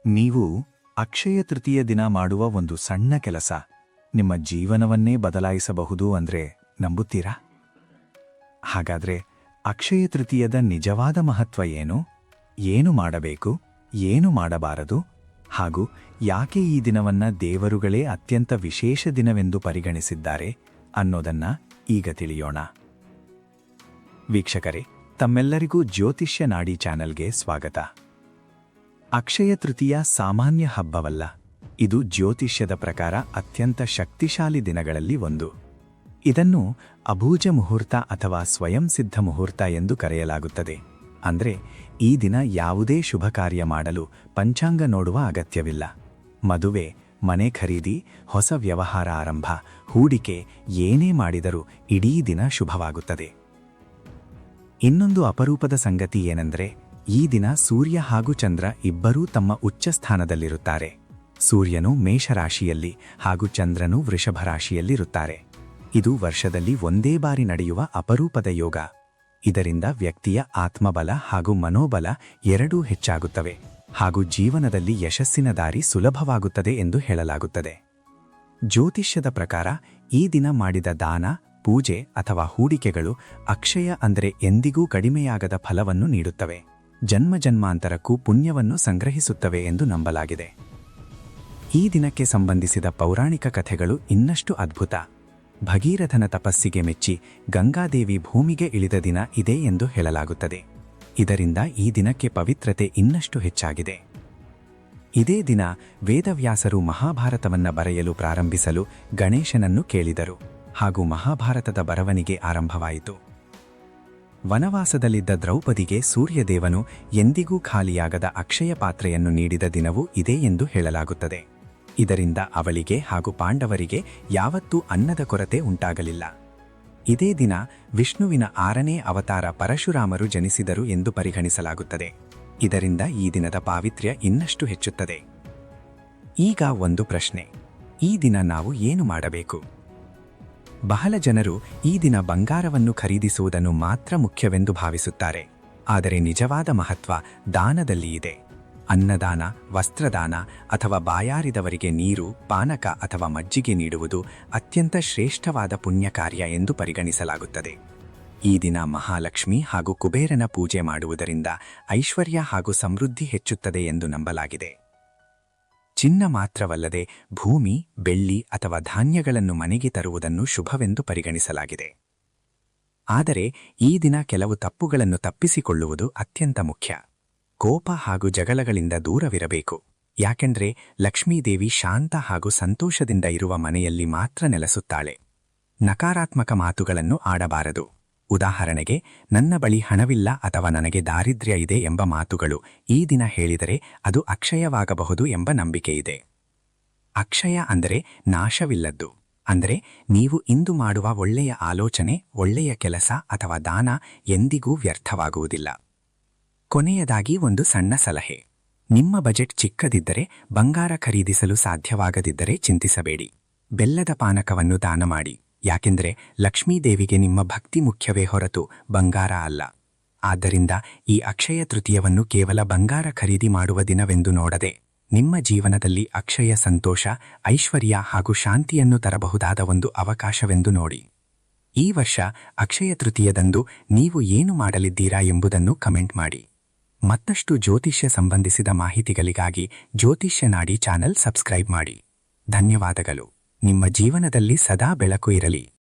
ನೀವು ಅಕ್ಷಯ ತೃತೀಯ ದಿನ ಮಾಡುವ ಒಂದು ಸಣ್ಣ ಕೆಲಸ ನಿಮ್ಮ ಜೀವನವನ್ನೇ ಬದಲಾಯಿಸಬಹುದು ಅಂದ್ರೆ ನಂಬುತ್ತೀರಾ? ಹಾಗಾದ್ರೆ ಅಕ್ಷಯ ತೃತೀಯದ ನಿಜವಾದ ಮಹತ್ವ ಏನು? ಏನು ಮಾಡಬೇಕು, ಏನು ಮಾಡಬಾರದು, ಹಾಗೂ ಯಾಕೆ ಈ ದಿನವನ್ನ ದೇವರುಗಳೇ ಅತ್ಯಂತ ವಿಶೇಷ ದಿನವೆಂದು ಪರಿಗಣಿಸಿದ್ದಾರೆ ಅನ್ನೋದನ್ನ ಈಗ ತಿಳಿಯೋಣ. ವೀಕ್ಷಕರೇ, ತಮ್ಮೆಲ್ಲರಿಗೂ ಜ್ಯೋತಿಷ್ಯ ನಾಡಿ ಚಾನೆಲ್ಗೆ ಸ್ವಾಗತ. ಅಕ್ಷಯ ತೃತೀಯ ಸಾಮಾನ್ಯ ಹಬ್ಬವಲ್ಲ. ಇದು ಜ್ಯೋತಿಷ್ಯದ ಪ್ರಕಾರ ಅತ್ಯಂತ ಶಕ್ತಿಶಾಲಿ ದಿನಗಳಲ್ಲಿ ಒಂದು. ಇದನ್ನು ಅಬೂಜ ಮುಹೂರ್ತ ಅಥವಾ ಸ್ವಯಂ ಸಿದ್ಧ ಮುಹೂರ್ತ ಎಂದು ಕರೆಯಲಾಗುತ್ತದೆ. ಅಂದ್ರೆ ಈ ದಿನ ಯಾವುದೇ ಶುಭ ಕಾರ್ಯ ಮಾಡಲು ಪಂಚಾಂಗ ನೋಡುವ ಅಗತ್ಯವಿಲ್ಲ. ಮದುವೆ, ಮನೆ ಖರೀದಿ, ಹೊಸ ವ್ಯವಹಾರ ಆರಂಭ, ಹೂಡಿಕೆ ಏನೇ ಮಾಡಿದರೂ ಇಡೀ ದಿನ ಶುಭವಾಗುತ್ತದೆ. ಇನ್ನೊಂದು ಅಪರೂಪದ ಸಂಗತಿ ಏನೆಂದರೆ, ಈ ದಿನ ಸೂರ್ಯ ಹಾಗೂ ಚಂದ್ರ ಇಬ್ಬರೂ ತಮ್ಮ ಉಚ್ಚ ಸ್ಥಾನದಲ್ಲಿರುತ್ತಾರೆ. ಸೂರ್ಯನು ಮೇಷರಾಶಿಯಲ್ಲಿ ಹಾಗೂ ಚಂದ್ರನು ವೃಷಭ ರಾಶಿಯಲ್ಲಿರುತ್ತಾರೆ. ಇದು ವರ್ಷದಲ್ಲಿ ಒಂದೇ ಬಾರಿ ನಡೆಯುವ ಅಪರೂಪದ ಯೋಗ. ಇದರಿಂದ ವ್ಯಕ್ತಿಯ ಆತ್ಮಬಲ ಹಾಗೂ ಮನೋಬಲ ಎರಡೂ ಹೆಚ್ಚಾಗುತ್ತವೆ ಹಾಗೂ ಜೀವನದಲ್ಲಿ ಯಶಸ್ಸಿನ ದಾರಿ ಸುಲಭವಾಗುತ್ತದೆ ಎಂದು ಹೇಳಲಾಗುತ್ತದೆ. ಜ್ಯೋತಿಷ್ಯದ ಪ್ರಕಾರ ಈ ದಿನ ಮಾಡಿದ ದಾನ, ಪೂಜೆ ಅಥವಾ ಹೂಡಿಕೆಗಳು ಅಕ್ಷಯ ಅಂದರೆ ಎಂದಿಗೂ ಕಡಿಮೆಯಾಗದ ಫಲವನ್ನು ನೀಡುತ್ತವೆ. ಜನ್ಮಾಂತರಕ್ಕೂ ಪುಣ್ಯವನ್ನು ಸಂಗ್ರಹಿಸುತ್ತವೆ ಎಂದು ನಂಬಲಾಗಿದೆ. ಈ ದಿನಕ್ಕೆ ಸಂಬಂಧಿಸಿದ ಪೌರಾಣಿಕ ಕಥೆಗಳು ಇನ್ನಷ್ಟು ಅದ್ಭುತ. ಭಗೀರಥನ ತಪಸ್ಸಿಗೆ ಮೆಚ್ಚಿ ಗಂಗಾದೇವಿ ಭೂಮಿಗೆ ಇಳಿದ ದಿನ ಇದೇ ಎಂದು ಹೇಳಲಾಗುತ್ತದೆ. ಇದರಿಂದ ಈ ದಿನಕ್ಕೆ ಪವಿತ್ರತೆ ಇನ್ನಷ್ಟು ಹೆಚ್ಚಾಗಿದೆ. ಇದೇ ದಿನ ವೇದವ್ಯಾಸರು ಮಹಾಭಾರತವನ್ನ ಬರೆಯಲು ಪ್ರಾರಂಭಿಸಲು ಗಣೇಶನನ್ನು ಕೇಳಿದರು ಹಾಗೂ ಮಹಾಭಾರತದ ಬರವಣಿಗೆ ಆರಂಭವಾಯಿತು. ವನವಾಸದಲ್ಲಿದ್ದ ದ್ರೌಪದಿಗೆ ಸೂರ್ಯದೇವನು ಎಂದಿಗೂ ಖಾಲಿಯಾಗದ ಅಕ್ಷಯ ಪಾತ್ರೆಯನ್ನು ನೀಡಿದ ದಿನವೂ ಇದೇ ಎಂದು ಹೇಳಲಾಗುತ್ತದೆ. ಇದರಿಂದ ಅವಳಿಗೆ ಹಾಗೂ ಪಾಂಡವರಿಗೆ ಯಾವತ್ತೂ ಅನ್ನದ ಕೊರತೆ ಉಂಟಾಗಲಿಲ್ಲ. ಇದೇ ದಿನ ವಿಷ್ಣುವಿನ 6ನೇ ಅವತಾರ ಪರಶುರಾಮರು ಜನಿಸಿದರು ಎಂದು ಪರಿಗಣಿಸಲಾಗುತ್ತದೆ. ಇದರಿಂದ ಈ ದಿನದ ಪಾವಿತ್ರ್ಯ ಇನ್ನಷ್ಟು ಹೆಚ್ಚುತ್ತದೆ. ಈಗ ಒಂದು ಪ್ರಶ್ನೆ: ಈ ದಿನ ನಾವು ಏನು ಮಾಡಬೇಕು? ಬಹಳ ಜನರು ಈ ದಿನ ಬಂಗಾರವನ್ನು ಖರೀದಿಸುವುದನ್ನು ಮಾತ್ರ ಮುಖ್ಯವೆಂದು ಭಾವಿಸುತ್ತಾರೆ. ಆದರೆ ನಿಜವಾದ ಮಹತ್ವ ದಾನದಲ್ಲಿ ಇದೆ. ಅನ್ನದಾನ, ವಸ್ತ್ರದಾನ ಅಥವಾ ಬಾಯಾರಿದವರಿಗೆ ನೀರು, ಪಾನಕ ಅಥವಾ ಮಜ್ಜಿಗೆ ನೀಡುವುದು ಅತ್ಯಂತ ಶ್ರೇಷ್ಠವಾದ ಪುಣ್ಯ ಕಾರ್ಯ ಎಂದು ಪರಿಗಣಿಸಲಾಗುತ್ತದೆ. ಈ ದಿನ ಮಹಾಲಕ್ಷ್ಮಿ ಹಾಗೂ ಕುಬೇರನ ಪೂಜೆ ಮಾಡುವುದರಿಂದ ಐಶ್ವರ್ಯ ಹಾಗೂ ಸಮೃದ್ಧಿ ಹೆಚ್ಚುತ್ತದೆ ಎಂದು ನಂಬಲಾಗಿದೆ. ಚಿನ್ನ ಮಾತ್ರವಲ್ಲದೆ ಭೂಮಿ, ಬೆಳ್ಳಿ ಅಥವಾ ಧಾನ್ಯಗಳನ್ನು ಮನೆಗೆ ತರುವುದನ್ನು ಶುಭವೆಂದು ಪರಿಗಣಿಸಲಾಗಿದೆ. ಆದರೆ ಈ ದಿನ ಕೆಲವು ತಪ್ಪುಗಳನ್ನು ತಪ್ಪಿಸಿಕೊಳ್ಳುವುದು ಅತ್ಯಂತ ಮುಖ್ಯ. ಕೋಪ ಹಾಗೂ ಜಗಳಗಳಿಂದ ದೂರವಿರಬೇಕು. ಯಾಕೆಂದ್ರೆ ಲಕ್ಷ್ಮೀದೇವಿ ಶಾಂತ ಹಾಗೂ ಸಂತೋಷದಿಂದ ಇರುವ ಮನೆಯಲ್ಲಿ ಮಾತ್ರ ನೆಲೆಸುತ್ತಾಳೆ. ನಕಾರಾತ್ಮಕ ಮಾತುಗಳನ್ನು ಆಡಬಾರದು. ಉದಾಹರಣೆಗೆ, ನನ್ನ ಬಳಿ ಹಣವಿಲ್ಲ ಅಥವಾ ನನಗೆ ದಾರಿದ್ರ್ಯ ಇದೆ ಎಂಬ ಮಾತುಗಳು ಈ ದಿನ ಹೇಳಿದರೆ ಅದು ಅಕ್ಷಯವಾಗಬಹುದು ಎಂಬ ನಂಬಿಕೆಯಿದೆ. ಅಕ್ಷಯ ಅಂದರೆ ನಾಶವಿಲ್ಲದ್ದು. ಅಂದರೆ ನೀವು ಇಂದು ಮಾಡುವ ಒಳ್ಳೆಯ ಆಲೋಚನೆ, ಒಳ್ಳೆಯ ಕೆಲಸ ಅಥವಾ ದಾನ ಎಂದಿಗೂ ವ್ಯರ್ಥವಾಗುವುದಿಲ್ಲ. ಕೊನೆಯದಾಗಿ ಒಂದು ಸಣ್ಣ ಸಲಹೆ: ನಿಮ್ಮ ಬಜೆಟ್ ಚಿಕ್ಕದಿದ್ದರೆ, ಬಂಗಾರ ಖರೀದಿಸಲು ಸಾಧ್ಯವಾಗದಿದ್ದರೆ ಚಿಂತಿಸಬೇಡಿ. ಬೆಲ್ಲದ ಪಾನಕವನ್ನು ದಾನ ಮಾಡಿ. ಯಾಕೆಂದರೆ ಲಕ್ಷ್ಮೀದೇವಿಗೆ ನಿಮ್ಮ ಭಕ್ತಿ ಮುಖ್ಯವೇ ಹೊರತು ಬಂಗಾರ ಅಲ್ಲ. ಆದ್ದರಿಂದ ಈ ಅಕ್ಷಯ ತೃತೀಯವನ್ನು ಕೇವಲ ಬಂಗಾರ ಖರೀದಿ ಮಾಡುವ ದಿನವೆಂದು ನೋಡದೆ, ನಿಮ್ಮ ಜೀವನದಲ್ಲಿ ಅಕ್ಷಯ ಸಂತೋಷ, ಐಶ್ವರ್ಯ ಹಾಗೂ ಶಾಂತಿಯನ್ನು ತರಬಹುದಾದ ಒಂದು ಅವಕಾಶವೆಂದು ನೋಡಿ. ಈ ವರ್ಷ ಅಕ್ಷಯ ತೃತೀಯದಂದು ನೀವು ಏನು ಮಾಡಲಿದ್ದೀರಾ ಎಂಬುದನ್ನು ಕಮೆಂಟ್ ಮಾಡಿ. ಮತ್ತಷ್ಟು ಜ್ಯೋತಿಷ್ಯ ಸಂಬಂಧಿಸಿದ ಮಾಹಿತಿಗಳಿಗಾಗಿ ಜ್ಯೋತಿಷ್ಯ ನಾಡಿ ಚಾನೆಲ್ ಸಬ್ಸ್ಕ್ರೈಬ್ ಮಾಡಿ. ಧನ್ಯವಾದಗಳು. ನಿಮ್ಮ ಜೀವನದಲ್ಲಿ ಸದಾ ಬೆಳಕು ಇರಲಿ.